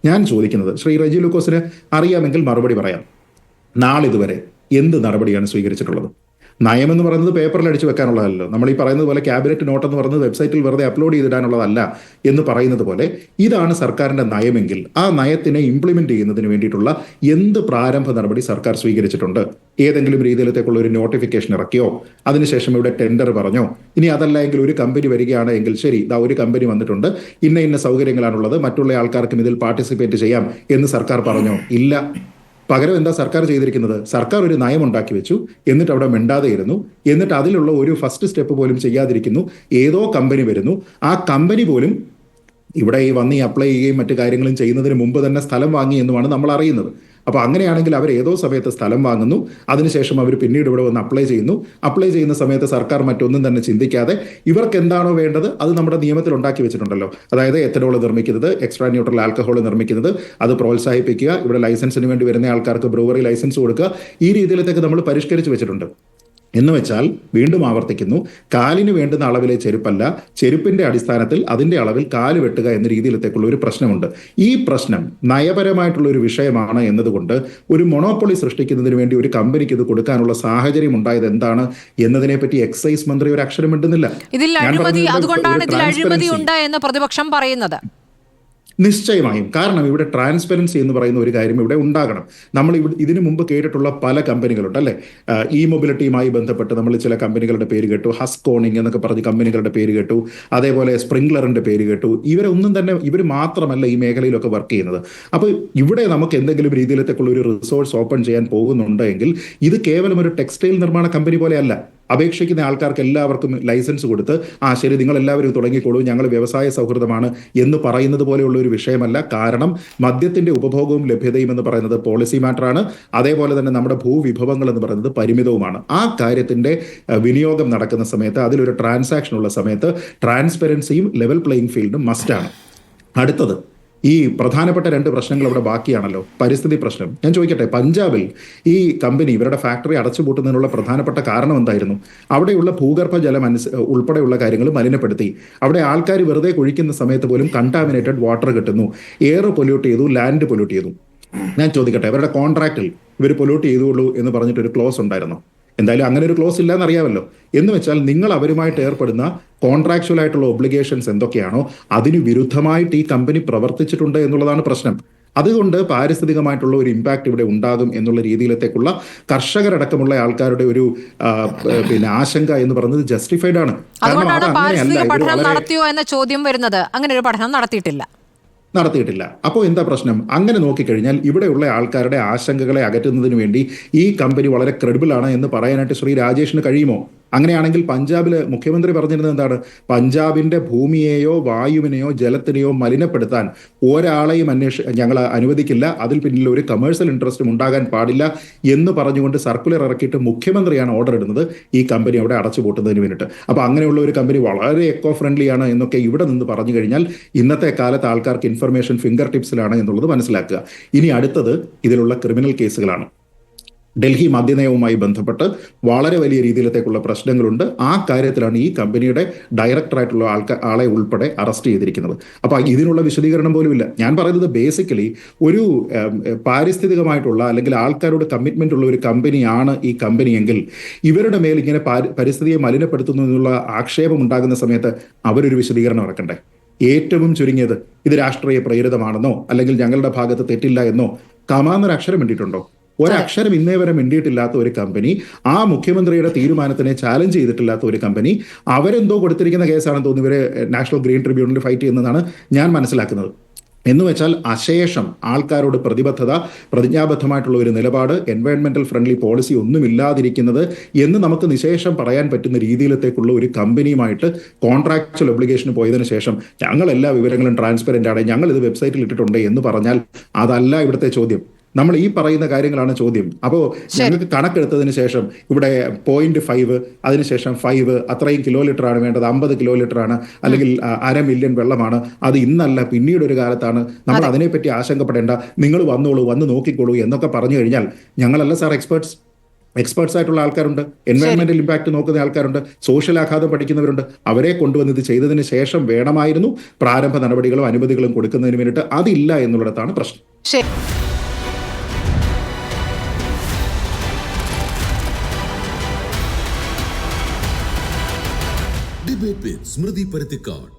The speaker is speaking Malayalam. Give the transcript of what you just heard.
ഞാൻ ചോദിക്കുന്നത്, ശ്രീ റെജി ലൂക്കോസിന് അറിയാമെങ്കിൽ മറുപടി പറയാം. നാളിതുവരെ എന്ത് നടപടിയാണ് സ്വീകരിച്ചിട്ടുള്ളത്? നയമെന്ന് പറയുന്നത് പേപ്പറിൽ അടിച്ചു വെക്കാനുള്ളതല്ലോ. നമ്മൾ ഈ പറയുന്നത് പോലെ ക്യാബിനറ്റ് നോട്ട് എന്ന് പറയുന്നത് വെബ്സൈറ്റിൽ വെറുതെ അപ്ലോഡ് ചെയ്തിടാനുള്ളതല്ല എന്ന് പറയുന്നത് പോലെ ഇതാണ് സർക്കാരിന്റെ നയമെങ്കിൽ ആ നയത്തിനെ ഇംപ്ലിമെന്റ് ചെയ്യുന്നതിന് വേണ്ടിയിട്ടുള്ള എന്ത് പ്രാരംഭ നടപടി സർക്കാർ സ്വീകരിച്ചിട്ടുണ്ട്? ഏതെങ്കിലും രീതിയിലത്തേക്കുള്ള ഒരു നോട്ടിഫിക്കേഷൻ ഇറക്കിയോ? അതിനുശേഷം ഇവിടെ ടെൻഡർ പറഞ്ഞോ? ഇനി അതല്ല എങ്കിൽ ഒരു കമ്പനി വരികയാണ് എങ്കിൽ ശരി, ഇതാ ഒരു കമ്പനി വന്നിട്ടുണ്ട്, ഇന്ന സൗകര്യങ്ങളാണുള്ളത്, മറ്റുള്ള ആൾക്കാർക്കും ഇതിൽ പാർട്ടിസിപ്പേറ്റ് ചെയ്യാം എന്ന് സർക്കാർ പറഞ്ഞോ? ഇല്ല. പകരം എന്താ സർക്കാർ ചെയ്തിരിക്കുന്നത്? സർക്കാർ ഒരു നയം ഉണ്ടാക്കി വെച്ചു, എന്നിട്ട് അവിടെ മിണ്ടാതെ ഇരുന്നു, എന്നിട്ട് അതിലുള്ള ഒരു ഫസ്റ്റ് സ്റ്റെപ്പ് പോലും ചെയ്യാതിരിക്കുന്നു. ഏതോ കമ്പനി വരുന്നു, ആ കമ്പനി പോലും ഇവിടെ ഈ അപ്ലൈ ചെയ്യുകയും മറ്റു കാര്യങ്ങളും ചെയ്യുന്നതിന് മുമ്പ് തന്നെ സ്ഥലം വാങ്ങി എന്നുമാണ് നമ്മൾ അറിയുന്നത്. അപ്പോൾ അങ്ങനെയാണെങ്കിൽ അവർ ഏതോ സമയത്ത് സ്ഥലം വാങ്ങുന്നു, അതിനുശേഷം അവർ പിന്നീട് ഇവിടെ വന്ന് അപ്ലൈ ചെയ്യുന്നു. അപ്ലൈ ചെയ്യുന്ന സമയത്ത് സർക്കാർ മറ്റൊന്നും തന്നെ ചിന്തിക്കാതെ ഇവർക്ക് എന്താണോ വേണ്ടത് അത് നമ്മുടെ നിയമത്തിൽ ഉണ്ടാക്കി വെച്ചിട്ടുണ്ടല്ലോ. അതായത് എത്തനോൾ നിർമ്മിക്കുന്നത്, എക്സ്ട്രാ ന്യൂട്രൽ ആൽക്കഹോൾ നിർമ്മിക്കുന്നത്, അത് പ്രോത്സാഹിപ്പിക്കുക, ഇവിടെ ലൈസൻസിന് വേണ്ടി വരുന്ന ആൾക്കാർക്ക് ബ്രൂവറി ലൈസൻസ് കൊടുക്കുക, ഈ രീതിയിലത്തേക്ക് നമ്മൾ പരിഷ്കരിച്ച് വെച്ചിട്ടുണ്ട്. എന്ന് വെച്ചാൽ വീണ്ടും ആവർത്തിക്കുന്നു, കാലിന് വേണ്ടുന്ന അളവിലെ ചെരുപ്പല്ല, ചെരുപ്പിന്റെ അടിസ്ഥാനത്തിൽ അതിന്റെ അളവിൽ കാല് വെട്ടുക എന്ന രീതിയിലത്തേക്കുള്ള ഒരു പ്രശ്നമുണ്ട്. ഈ പ്രശ്നം നയപരമായിട്ടുള്ള ഒരു വിഷയമാണ് എന്നതുകൊണ്ട് ഒരു മൊണോപ്പൊളി സൃഷ്ടിക്കുന്നതിന് വേണ്ടി ഒരു കമ്പനിക്ക് ഇത് കൊടുക്കാനുള്ള സാഹചര്യം ഉണ്ടായത് എന്താണ് എന്നതിനെപ്പറ്റി എക്സൈസ് മന്ത്രി ഒരു അക്ഷരം മിണ്ടുന്നില്ല. അതുകൊണ്ടാണ് ഇതിൽ അഴിമതി ഉണ്ട് എന്ന് പ്രതിപക്ഷം പറയുന്നത്. നിശ്ചയമായും. കാരണം ഇവിടെ ട്രാൻസ്പെറൻസി എന്ന് പറയുന്ന ഒരു കാര്യം ഇവിടെ ഉണ്ടാകണം. നമ്മൾ ഇതിനു മുമ്പ് കേട്ടിട്ടുള്ള പല കമ്പനികളുണ്ട് അല്ലേ? ഇ മൊബിലിറ്റിയുമായി ബന്ധപ്പെട്ട് നമ്മൾ ചില കമ്പനികളുടെ പേര് കേട്ടു, ഹസ്കോണിങ് എന്നൊക്കെ പറഞ്ഞ് കമ്പനികളുടെ പേര് കേട്ടു, അതേപോലെ സ്പ്രിംഗ്ലറിന്റെ പേര് കേട്ടു. ഇവർ മാത്രമല്ല ഈ മേഖലയിലൊക്കെ വർക്ക് ചെയ്യുന്നത്. അപ്പോൾ ഇവിടെ നമുക്ക് എന്തെങ്കിലും രീതിയിലത്തേക്കുള്ള ഒരു റിസോഴ്സ് ഓപ്പൺ ചെയ്യാൻ പോകുന്നുണ്ടെങ്കിൽ ഇത് കേവലം ഒരു ടെക്സ്റ്റൈൽ നിർമ്മാണ കമ്പനി പോലെയല്ല. അപേക്ഷിക്കുന്ന ആൾക്കാർക്ക് എല്ലാവർക്കും ലൈസൻസ് കൊടുത്ത് ശരി നിങ്ങൾ എല്ലാവരും തുടങ്ങിക്കോളൂ, ഞങ്ങൾ വ്യവസായ സൗഹൃദമാണ് എന്ന് പറയുന്നത് പോലെയുള്ള ഒരു വിഷയമല്ല. കാരണം മദ്യത്തിന്റെ ഉപഭോഗവും ലഭ്യതയും എന്ന് പറയുന്നത് പോളിസി മാറ്ററാണ്. അതേപോലെ തന്നെ നമ്മുടെ ഭൂവിഭവങ്ങൾ എന്ന് പറയുന്നത് പരിമിതവുമാണ്. ആ കാര്യത്തിന്റെ വിനിയോഗം നടക്കുന്ന സമയത്ത്, അതിലൊരു ട്രാൻസാക്ഷൻ ഉള്ള സമയത്ത് ട്രാൻസ്പെറൻസിയും ലെവൽ പ്ലേയിങ് ഫീൽഡും മസ്റ്റാണ്. അടുത്തത്, ഈ പ്രധാനപ്പെട്ട രണ്ട് പ്രശ്നങ്ങൾ അവിടെ ബാക്കിയാണല്ലോ. പരിസ്ഥിതി പ്രശ്നം. ഞാൻ ചോദിക്കട്ടെ, പഞ്ചാബിൽ ഈ കമ്പനി ഇവരുടെ ഫാക്ടറി അടച്ചുപൂട്ടുന്നതിനുള്ള പ്രധാനപ്പെട്ട കാരണം എന്തായിരുന്നു? അവിടെയുള്ള ഭൂഗർഭജലം ഉൾപ്പെടെയുള്ള കാര്യങ്ങൾ മലിനപ്പെടുത്തി. അവിടെ ആൾക്കാർ വെറുതെ കുഴിക്കുന്ന സമയത്ത് പോലും കണ്ടാമിനേറ്റഡ് വാട്ടർ കിട്ടുന്നു. എയർ പൊല്യൂട്ട് ചെയ്തു, ലാൻഡ് പൊല്യൂട്ട് ചെയ്തു. ഞാൻ ചോദിക്കട്ടെ, ഇവരുടെ കോൺട്രാക്റ്റിൽ ഇവർ പൊല്യൂട്ട് ചെയ്തുള്ളൂ എന്ന് പറഞ്ഞിട്ടൊരു ക്ലോസ് ഉണ്ടായിരുന്നു? എന്തായാലും അങ്ങനെ ഒരു ക്ലോസ് ഇല്ല എന്നറിയാമല്ലോ. എന്ന് വെച്ചാൽ നിങ്ങൾ അവരുമായിട്ട് ഏർപ്പെടുന്ന കോൺട്രാക്ച്വൽ ആയിട്ടുള്ള ഒബ്ലിഗേഷൻസ് എന്തൊക്കെയാണോ അതിന് വിരുദ്ധമായിട്ട് ഈ കമ്പനി പ്രവർത്തിച്ചിട്ടുണ്ട് എന്നുള്ളതാണ് പ്രശ്നം. അതുകൊണ്ട് പാരിസ്ഥിതികമായിട്ടുള്ള ഒരു ഇമ്പാക്ട് ഇവിടെ ഉണ്ടാകും എന്നുള്ള രീതിയിലത്തേക്കുള്ള കർഷകരടക്കമുള്ള ആൾക്കാരുടെ ഒരു ആശങ്ക എന്ന് പറയുന്നത് ജസ്റ്റിഫൈഡ് ആണ്. നടത്തിയോ എന്ന ചോദ്യം വരുന്നത്. അങ്ങനെ ഒരു പഠനം നടത്തിയിട്ടില്ല. അപ്പോൾ എന്താ പ്രശ്നം? അങ്ങനെ നോക്കിക്കഴിഞ്ഞാൽ ഇവിടെയുള്ള ആൾക്കാരുടെ ആശങ്കകളെ അകറ്റുന്നതിന് വേണ്ടി ഈ കമ്പനി വളരെ ക്രെഡിബിൾ ആണ് എന്ന് പറയാനായിട്ട് ശ്രീ രാജേഷിന് കഴിയുമോ? അങ്ങനെയാണെങ്കിൽ പഞ്ചാബില് മുഖ്യമന്ത്രി പറഞ്ഞിരുന്നത് എന്താണ്? പഞ്ചാബിന്റെ ഭൂമിയെയോ വായുവിനെയോ ജലത്തിനെയോ മലിനപ്പെടുത്താൻ ഒരാളെയും ഞങ്ങൾ അനുവദിക്കില്ല, അതിൽ പിന്നിൽ ഒരു കമേഴ്സ്യൽ ഇൻട്രസ്റ്റും ഉണ്ടാകാൻ പാടില്ല എന്ന് പറഞ്ഞുകൊണ്ട് സർക്കുലർ ഇറക്കിയിട്ട് മുഖ്യമന്ത്രിയാണ് ഓർഡർ ഇടുന്നത് ഈ കമ്പനി അവിടെ അടച്ചുപൂട്ടുന്നതിന് വേണ്ടിയിട്ട്. അപ്പോൾ അങ്ങനെയുള്ള ഒരു കമ്പനി വളരെ എക്കോ ഫ്രണ്ട്ലി ആണ് എന്നൊക്കെ ഇവിടെ നിന്ന് പറഞ്ഞു കഴിഞ്ഞാൽ ഇന്നത്തെ കാലത്ത് ആൾക്കാർക്ക് ഇൻഫർമേഷൻ ഫിംഗർ ടിപ്സിലാണ് എന്നുള്ളത് മനസ്സിലാക്കുക. ഇനി അടുത്തത് ഇതിലുള്ള ക്രിമിനൽ കേസുകളാണ്. ഡൽഹി മദ്യനയവുമായി ബന്ധപ്പെട്ട് വളരെ വലിയ രീതിയിലത്തേക്കുള്ള പ്രശ്നങ്ങളുണ്ട്. ആ കാര്യത്തിലാണ് ഈ കമ്പനിയുടെ ഡയറക്ടറായിട്ടുള്ള ആളെ ഉൾപ്പെടെ അറസ്റ്റ് ചെയ്തിരിക്കുന്നത്. അപ്പോൾ ഇതിനുള്ള വിശദീകരണം പോലും ഇല്ല. ഞാൻ പറയുന്നത് ബേസിക്കലി ഒരു പാരിസ്ഥിതികമായിട്ടുള്ള അല്ലെങ്കിൽ ആൾക്കാരോട് കമ്മിറ്റ്മെന്റ് ഉള്ള ഒരു കമ്പനിയാണ് ഈ കമ്പനിയെങ്കിൽ ഇവരുടെ മേൽ ഇങ്ങനെ പരിസ്ഥിതിയെ മലിനപ്പെടുത്തുന്നു എന്നുള്ള ആക്ഷേപം ഉണ്ടാകുന്ന സമയത്ത് അവരൊരു വിശദീകരണം ഇറക്കണ്ടേ? ഏറ്റവും ചുരുങ്ങിയത് ഇത് രാഷ്ട്രീയ പ്രേരിതമാണെന്നോ അല്ലെങ്കിൽ ഞങ്ങളുടെ ഭാഗത്ത് തെറ്റില്ല എന്നോ കമാന്നൊരു അക്ഷരം വേണ്ടിയിട്ടുണ്ടോ? ഒരക്ഷരം ഇന്നേ വരെ മിണ്ടിയിട്ടില്ലാത്ത ഒരു കമ്പനി, ആ മുഖ്യമന്ത്രിയുടെ തീരുമാനത്തിനെ ചാലഞ്ച് ചെയ്തിട്ടില്ലാത്ത ഒരു കമ്പനി, അവരെന്തോ കൊടുത്തിരിക്കുന്ന കേസാണെന്ന് തോന്നുന്നു ഇവരെ നാഷണൽ ഗ്രീൻ ട്രിബ്യൂണലിൽ ഫൈറ്റ് ചെയ്യുന്നതാണ് ഞാൻ മനസ്സിലാക്കുന്നത്. എന്ന് വെച്ചാൽ അശേഷം ആൾക്കാരോട് പ്രതിജ്ഞാബദ്ധമായിട്ടുള്ള ഒരു നിലപാട്, എൻവയോൺമെന്റൽ ഫ്രണ്ട്ലി പോളിസി ഒന്നുമില്ലാതിരിക്കുന്നത് എന്ന് നമുക്ക് നിശേഷം പറയാൻ പറ്റുന്ന രീതിയിലത്തേക്കുള്ള ഒരു കമ്പനിയുമായിട്ട് കോൺട്രാക്ച്വൽ ഒബ്ലിഗേഷന് പോയതിനു ശേഷം ഞങ്ങൾ എല്ലാ വിവരങ്ങളും ട്രാൻസ്പെറന്റ് ആണ്, ഞങ്ങൾ ഇത് വെബ്സൈറ്റിൽ ഇട്ടിട്ടുണ്ട് എന്ന് പറഞ്ഞാൽ അതല്ല ഇവിടുത്തെ ചോദ്യം. നമ്മൾ ഈ പറയുന്ന കാര്യങ്ങളാണ് ചോദ്യം. അപ്പോൾ ഞങ്ങൾക്ക് കണക്കെടുത്തതിന് ശേഷം ഇവിടെ 0.5, അതിനുശേഷം 5, അത്രയും കിലോ ലിറ്റർ ആണ് വേണ്ടത്, 50 കിലോ ലിറ്റർ ആണ്, അല്ലെങ്കിൽ 1/2 മില്യൺ വെള്ളമാണ്, അത് ഇന്നല്ല പിന്നീട് ഒരു കാലത്താണ്, നമ്മൾ അതിനെപ്പറ്റി ആശങ്കപ്പെടേണ്ട, നിങ്ങൾ വന്നോളൂ, വന്ന് നോക്കിക്കോളൂ എന്നൊക്കെ പറഞ്ഞു കഴിഞ്ഞാൽ ഞങ്ങളല്ല സാർ എക്സ്പേർട്സ്. എക്സ്പേർട്സ് ആയിട്ടുള്ള ആൾക്കാരുണ്ട്, എൻവയോൺമെന്റൽ ഇമ്പാക്ട് നോക്കുന്ന ആൾക്കാരുണ്ട്, സോഷ്യൽ ആഘാതം പഠിക്കുന്നവരുണ്ട്. അവരെ കൊണ്ടുവന്ന് ഇത് ചെയ്തതിന് ശേഷം വേണമായിരുന്നു പ്രാരംഭ നടപടികളും അനുമതികളും കൊടുക്കുന്നതിന് വേണ്ടിയിട്ട്. അതില്ല എന്നുള്ളിടത്താണ് പ്രശ്നം. ഡിബേറ്റ് വിത്ത് സ്മൃതി പരുത്തിക്കാട്.